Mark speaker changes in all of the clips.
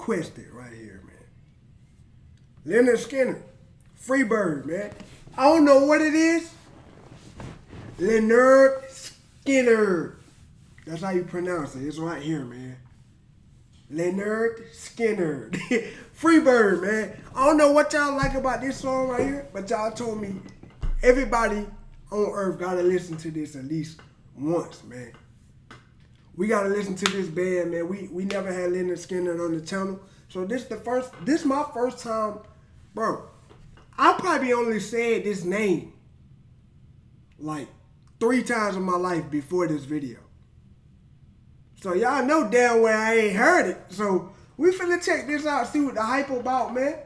Speaker 1: requested right here, man. Lynyrd Skynyrd, Freebird, man. I don't know what it is. Lynyrd Skynyrd. That's how you pronounce it. It's right here, man. Lynyrd Skynyrd. Freebird, man. I don't know what y'all like about this song right here, but y'all told me everybody on earth gotta listen to this at least once, man. We gotta listen to this band, man. We never had Lynyrd Skynyrd on the channel. So this my first time, bro. I probably only said this name like 3 times in my life before this video. So y'all know damn well I ain't heard it. So we finna check this out, see what the hype about, man.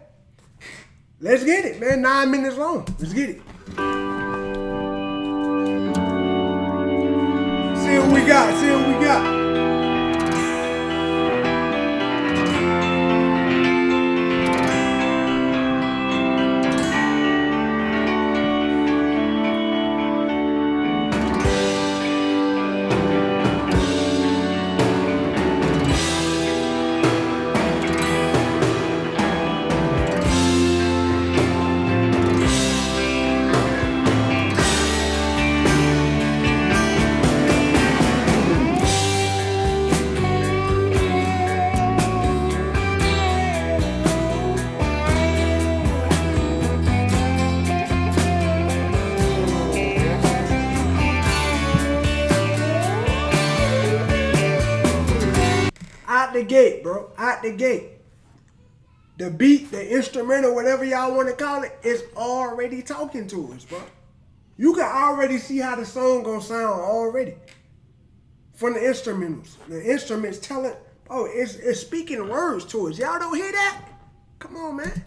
Speaker 1: Let's get it, man. 9 minutes long. Let's get it. See what we got, see what we got. Out the gate, bro. Out the gate. The beat, the instrumental, whatever y'all want to call it, is already talking to us, bro. You can already see how the song gonna sound already. From the instrumentals. The instruments telling, oh, it's speaking words to us. Y'all don't hear that? Come on, man.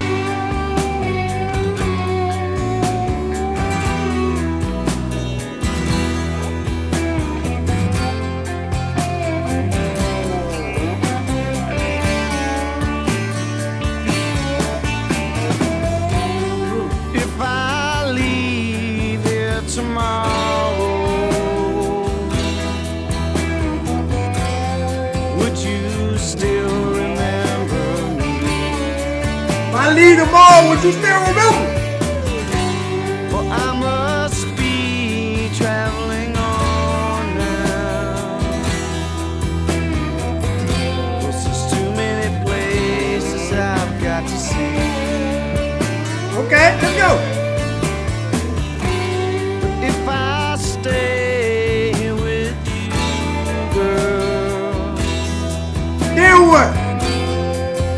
Speaker 1: I leave tomorrow, would you still remember?
Speaker 2: Well, I must be traveling on now. Cause there's too many places I've got to see.
Speaker 1: Okay, let's go.
Speaker 2: If I stay here with you, girl,
Speaker 1: Then what?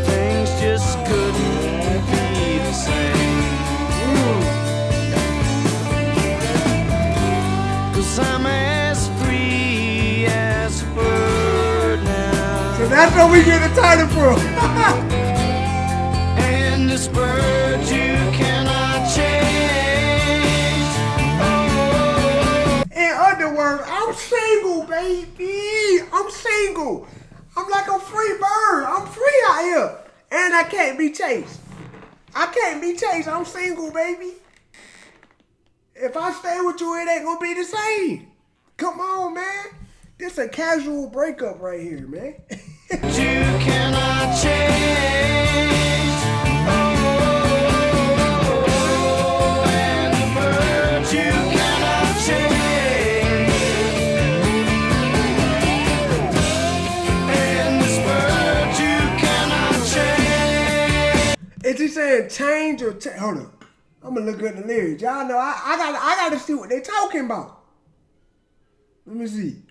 Speaker 2: things just couldn't. I'm as free as a bird now.
Speaker 1: So that's where we get the title from.
Speaker 2: And this bird you cannot change. Oh.
Speaker 1: In other words, I'm single, baby. I'm single. I'm like a free bird. I'm free out here. And I can't be chased. I can't be chased. I'm single, baby. If I stay with you, it ain't gonna be the same. Come on, man. This a casual breakup right here, man.
Speaker 2: You cannot change. Oh, and the bird you cannot change. And this bird you cannot change.
Speaker 1: Is he saying change or hold on? I'm gonna look at the lyrics. Y'all know I gotta see what they talking about. Let me see.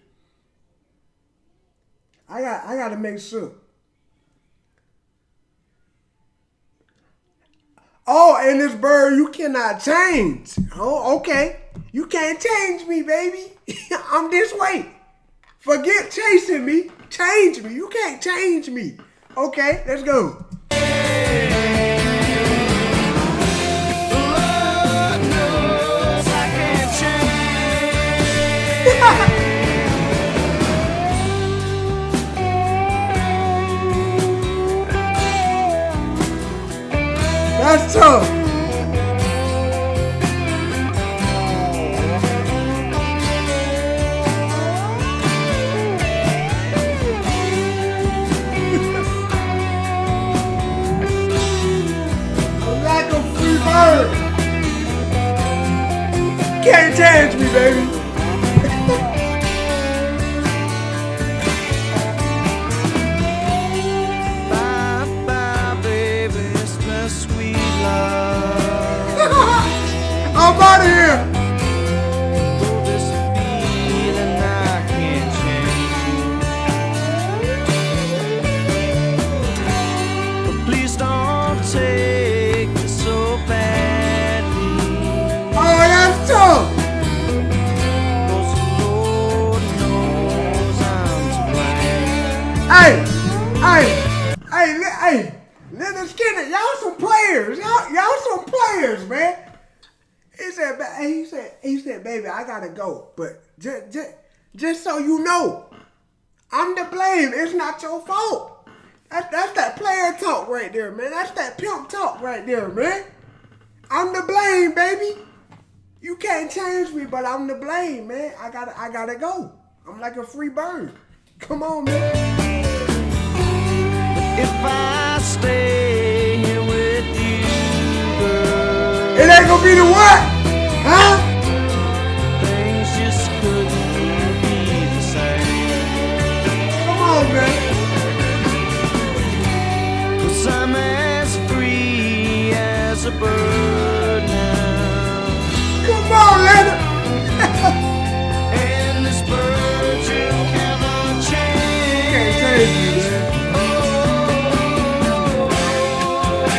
Speaker 1: I gotta make sure. Oh, and this bird you cannot change. Oh, okay. You can't change me, baby. I'm this way. Forget chasing me. Change me. You can't change me. Okay, let's go. That's tough. can't change me, baby.
Speaker 2: Bye bye, baby, it's my sweet love.
Speaker 1: I'm out of here.
Speaker 2: Oh, this feeling I can't change. But please don't take this so badly.
Speaker 1: Oh, that's tough.
Speaker 2: 'Cause the Lord knows I'm to blame.
Speaker 1: Hey, Leonard Skinner, y'all some players. Y'all some players, man. He said, baby, I gotta go. But just so you know, I'm to blame. It's not your fault. That's that player talk right there, man. That's that pimp talk right there, man. I'm to blame, baby. You can't change me, but I'm to blame, man. I gotta go. I'm like a free bird. Come on, man.
Speaker 2: If I stay here with you, girl,
Speaker 1: It ain't gonna be the what? Huh?
Speaker 2: things just couldn't be the same.
Speaker 1: Come on, man.
Speaker 2: 'Cause I'm as free as a bird now.
Speaker 1: Come on, Leonard.
Speaker 2: And this bird you cannot change.
Speaker 1: Can't change me, man.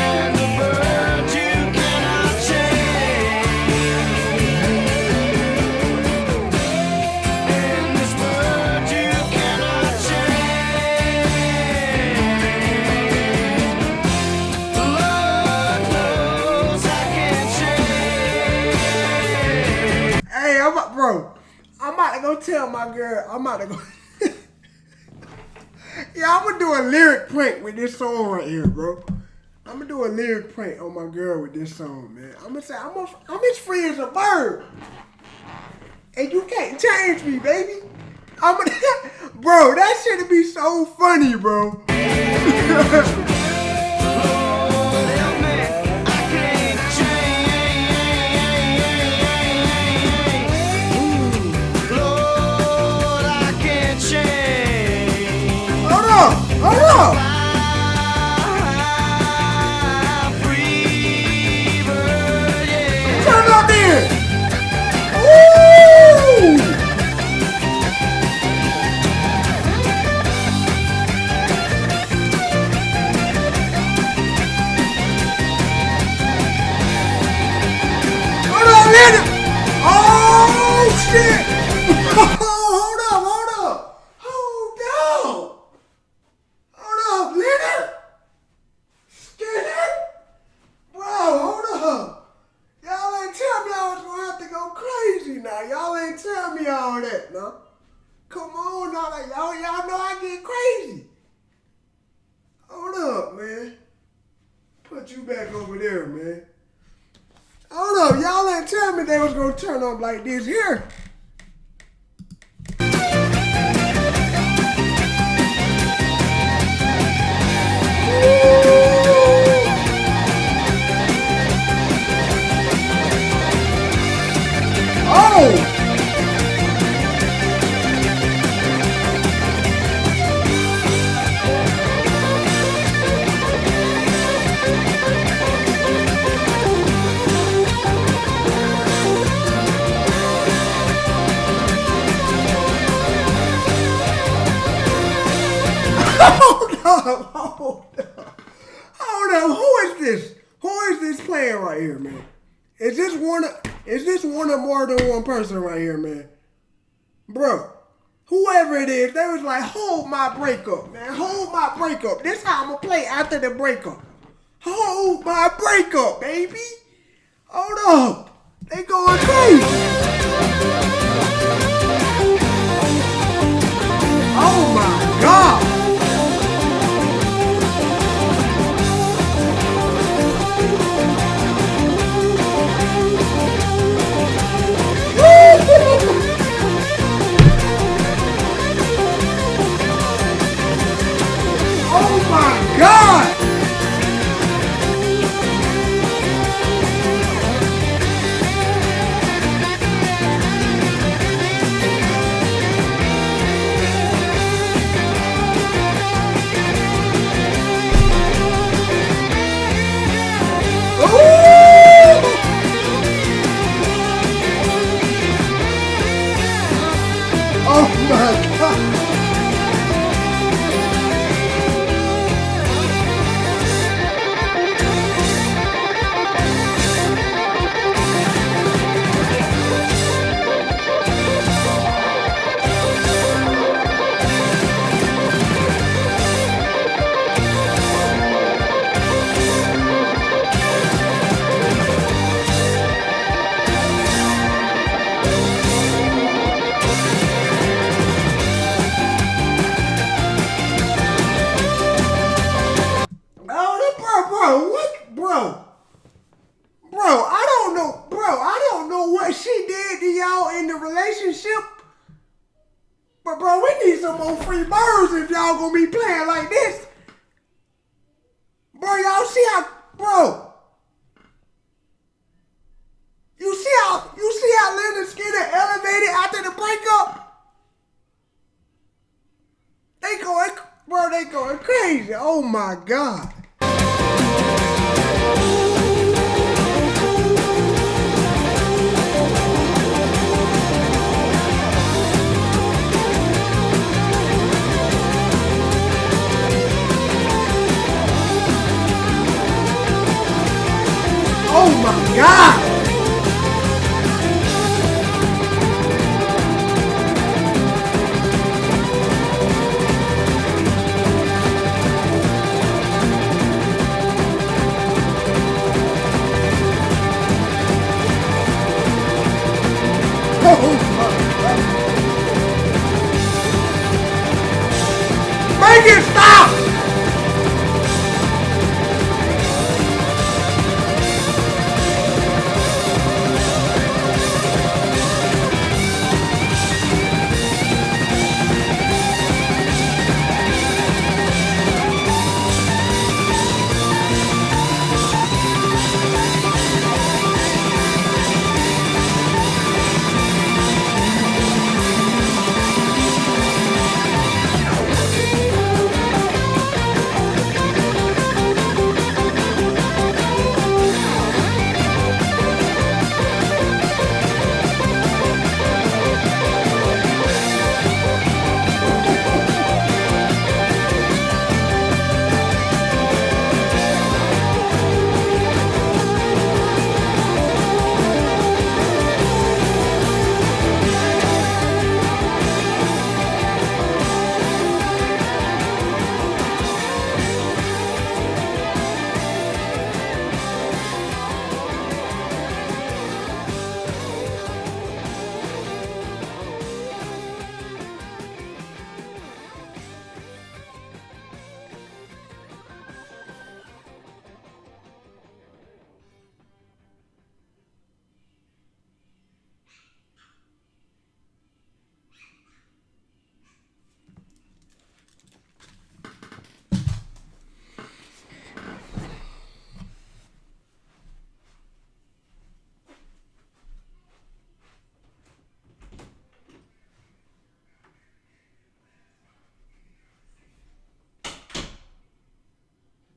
Speaker 2: And the bird you cannot change. And this bird you cannot change. The Lord knows I can't change.
Speaker 1: Hey, I'm about to go tell my girl. I'm about to go. Yeah, I'm gonna do a lyric prank with this song right here, bro. I'm gonna do a lyric prank on my girl with this song, man. I'm gonna say I'm as free as a bird, and you can't change me, baby. Bro, that shit'd be so funny, bro.
Speaker 2: Lord help me, I can't change. Lord, I can't change.
Speaker 1: Hold up.
Speaker 2: I'm free bird, yeah.
Speaker 1: Turn up there. Woo! Hold on, Leonard. Oh, shit. Hold up, Leonard. Skinner. Bro, hold up. Y'all ain't tell me I was gonna have to go crazy now. Y'all ain't tell me all that, no. Come on now, like, y'all know I get crazy. Hold up, man. Put you back over there, man. Hold up, y'all ain't tell me they was gonna turn up like this here. Oh! Hold up. Who is this? Who is this playing right here, man? Is this one of more than one person right here, man? Bro, whoever it is, they was like, hold my breakup, man. Hold my breakup. This how I'm gonna play after the breakup. Hold my breakup, baby. Hold up. They going crazy. Oh my God. Oh my God! bro, I don't know what she did to y'all in the relationship. But bro, we need some more free birds if y'all gonna be playing like this. Bro, y'all see how, bro. You see how Leonard Skinner elevated after the breakup? They going crazy. Oh my God. Oh my God.